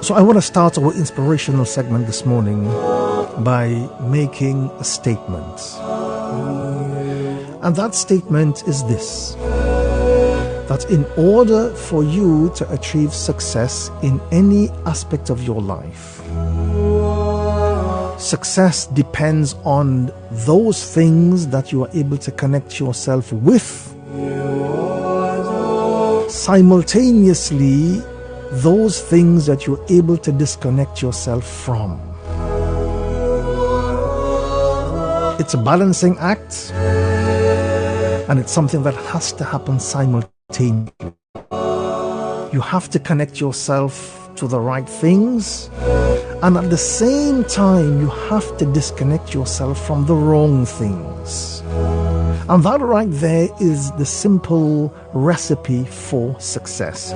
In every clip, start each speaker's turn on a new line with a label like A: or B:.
A: So I want to start our inspirational segment this morning by making a statement. And that statement is this: that in order for you to achieve success in any aspect of your life, success depends on those things that you are able to connect yourself with, simultaneously those things that you're able to disconnect yourself from. It's a balancing act, and it's something that has to happen simultaneously. You have to connect yourself to the right things, and at the same time you have to disconnect yourself from the wrong things. And that right there is the simple recipe for success.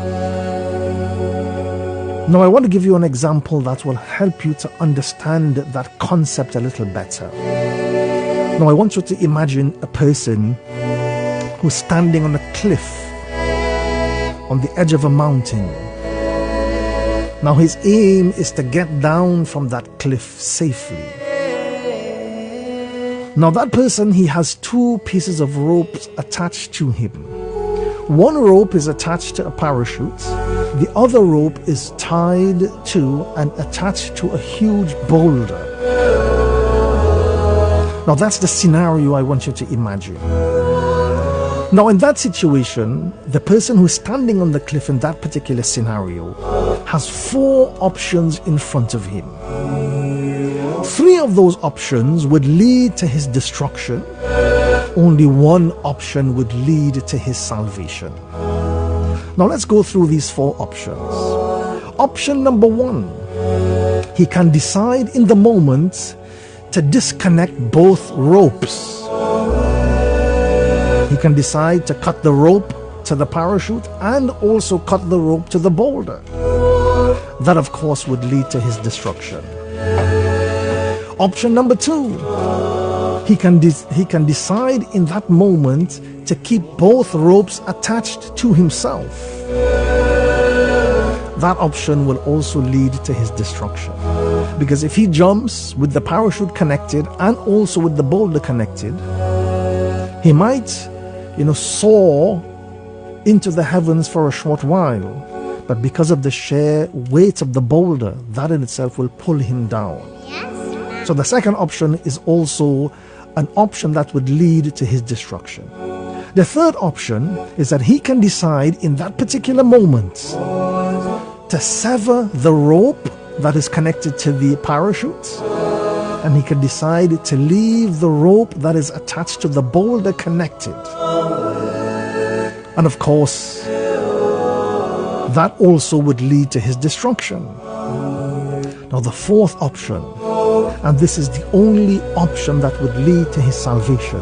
A: Now I want to give you an example that will help you to understand that concept a little better. Now I want you to imagine a person who's standing on a cliff on the edge of a mountain. Now his aim is to get down from that cliff safely. Now that person, he has two pieces of ropes attached to him. One rope is attached to a parachute. The other rope is tied to and attached to a huge boulder. Now that's the scenario I want you to imagine. Now in that situation, the person who's standing on the cliff in that particular scenario has four options in front of him. Three of those options would lead to his destruction. Only one option would lead to his salvation. Now let's go through these four options. Option number one, he can decide in the moment to disconnect both ropes. He can decide to cut the rope to the parachute and also cut the rope to the boulder. That of course would lead to his destruction. Option number two, he can decide in that moment to keep both ropes attached to himself. That option will also lead to his destruction, because if he jumps with the parachute connected and also with the boulder connected, he might, soar into the heavens for a short while, but because of the sheer weight of the boulder, that in itself will pull him down. So the second option is also an option that would lead to his destruction. The third option is that he can decide in that particular moment to sever the rope that is connected to the parachute, and he can decide to leave the rope that is attached to the boulder connected. And of course, that also would lead to his destruction. Now the fourth option, and this is the only option that would lead to his salvation,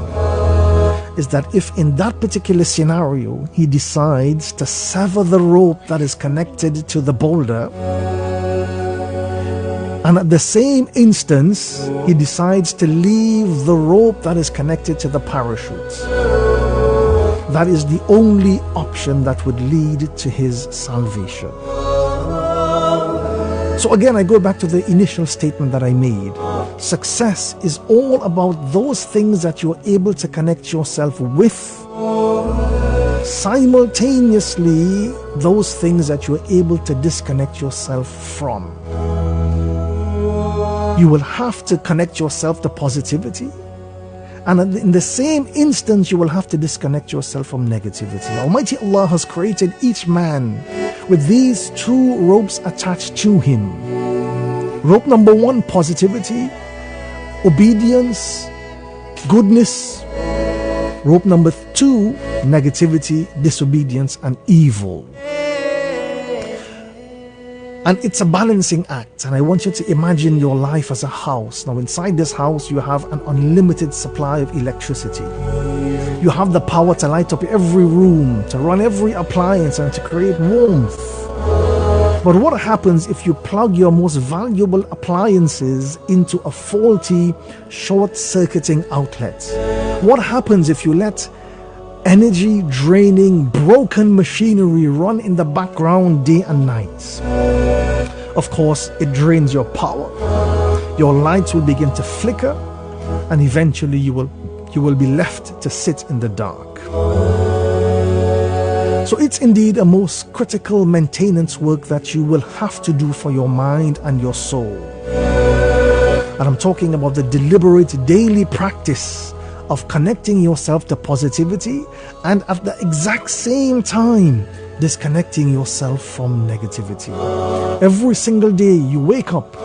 A: is that if in that particular scenario he decides to sever the rope that is connected to the boulder, and at the same instance he decides to leave the rope that is connected to the parachute, that is the only option that would lead to his salvation. So again, I go back to the initial statement that I made. Success is all about those things that you're able to connect yourself with, simultaneously those things that you're able to disconnect yourself from. You will have to connect yourself to positivity, and in the same instance you will have to disconnect yourself from negativity. Almighty Allah has created each man with these two ropes attached to him. Rope number one, positivity, obedience, goodness. Rope number two, negativity, disobedience, and evil. And it's a balancing act, and I want you to imagine your life as a house. Now inside this house you have an unlimited supply of electricity. You have the power to light up every room, to run every appliance, and to create warmth. But what happens if you plug your most valuable appliances into a faulty short-circuiting outlet? What happens if you let energy draining, broken machinery run in the background day and night. Of course, it drains your power. Your lights will begin to flicker, and eventually you will be left to sit in the dark. So it's indeed a most critical maintenance work that you will have to do for your mind and your soul. And I'm talking about the deliberate daily practice of connecting yourself to positivity and at the exact same time disconnecting yourself from negativity. Every single day you wake up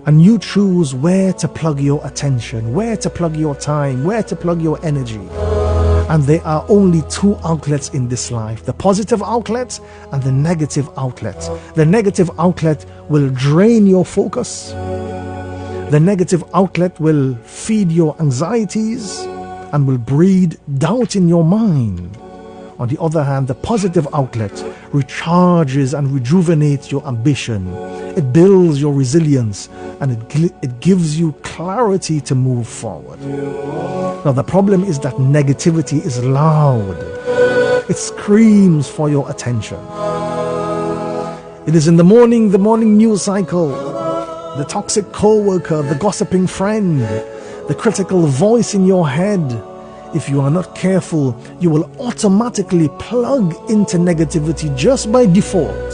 A: and you choose where to plug your attention, where to plug your time, where to plug your energy. And there are only two outlets in this life: the positive outlet and the negative outlet. The negative outlet will drain your focus. The negative outlet will feed your anxieties and will breed doubt in your mind. On the other hand, the positive outlet recharges and rejuvenates your ambition. It builds your resilience, and it gives you clarity to move forward. Now, the problem is that negativity is loud. It screams for your attention. It is in the morning news cycle, the toxic co-worker, the gossiping friend, the critical voice in your head. If you are not careful, you will automatically plug into negativity just by default.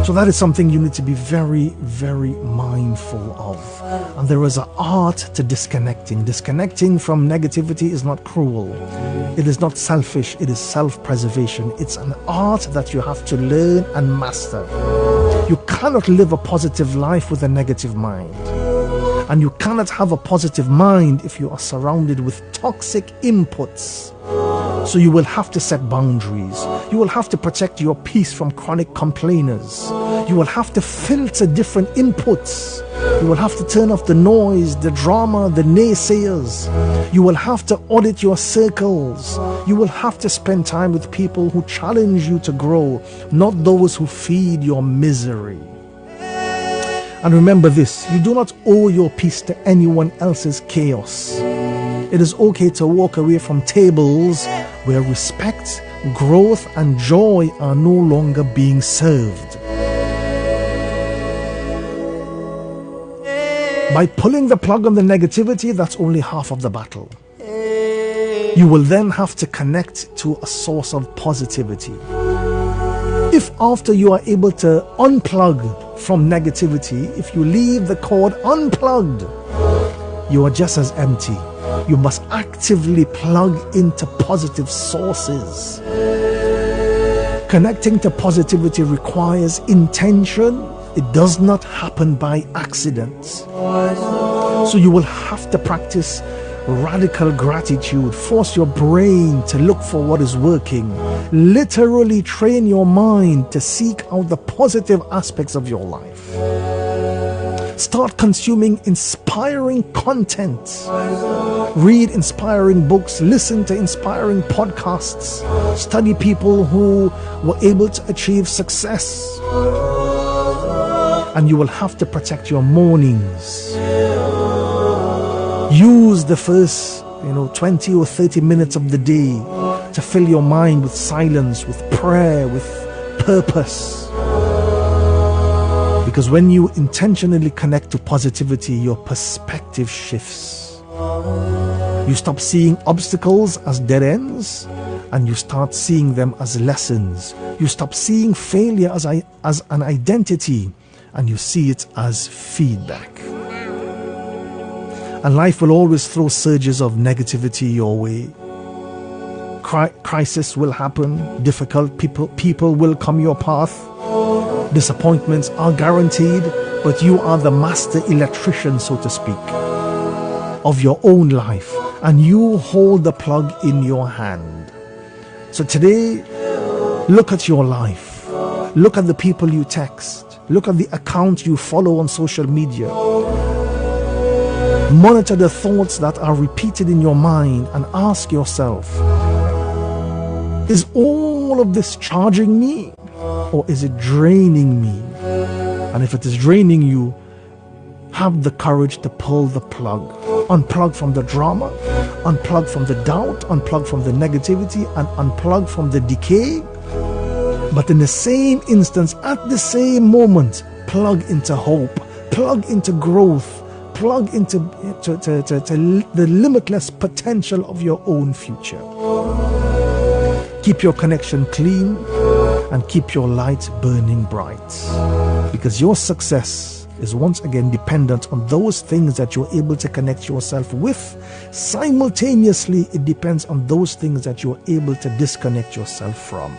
A: So that is something you need to be very, very mindful of. And there is an art to disconnecting. Disconnecting from negativity is not cruel. It is not selfish. It is self-preservation. It's an art that you have to learn and master. You cannot live a positive life with a negative mind. And you cannot have a positive mind if you are surrounded with toxic inputs. So you will have to set boundaries. You will have to protect your peace from chronic complainers. You will have to filter different inputs. You will have to turn off the noise, the drama, the naysayers. You will have to audit your circles. You will have to spend time with people who challenge you to grow, not those who feed your misery. And remember this: you do not owe your peace to anyone else's chaos. It is okay to walk away from tables where respect, growth, and joy are no longer being served. By pulling the plug on the negativity, that's only half of the battle. You will then have to connect to a source of positivity. If after you are able to unplug from negativity, if you leave the cord unplugged, you are just as empty. You must actively plug into positive sources. Connecting to positivity requires intention. It does not happen by accident. So you will have to practice radical gratitude. Force your brain to look for what is working. Literally train your mind to seek out the positive aspects of your life. Start consuming inspiring content. Read inspiring books, listen to inspiring podcasts, study people who were able to achieve success. And you will have to protect your mornings. Use the first 20 or 30 minutes of the day to fill your mind with silence, with prayer, with purpose. Because when you intentionally connect to positivity, your perspective shifts. You stop seeing obstacles as dead ends, and you start seeing them as lessons. You stop seeing failure as an identity, and you see it as feedback. And life will always throw surges of negativity your way. Crisis will happen. Difficult people will come your path. Disappointments are guaranteed, but you are the master electrician, so to speak, of your own life, and you hold the plug in your hand. So today, look at your life. Look at the people you text. Look at the accounts you follow on social media. Monitor the thoughts that are repeated in your mind and ask yourself, is all of this charging me, or is it draining me? And if it is draining you, have the courage to pull the plug. Unplug from the drama, unplug from the doubt, unplug from the negativity, and unplug from the decay. But in the same instance, at the same moment, plug into hope, plug into growth, plug into the limitless potential of your own future. Keep your connection clean and keep your light burning bright, because your success is once again dependent on those things that you're able to connect yourself with. Simultaneously, it depends on those things that you're able to disconnect yourself from.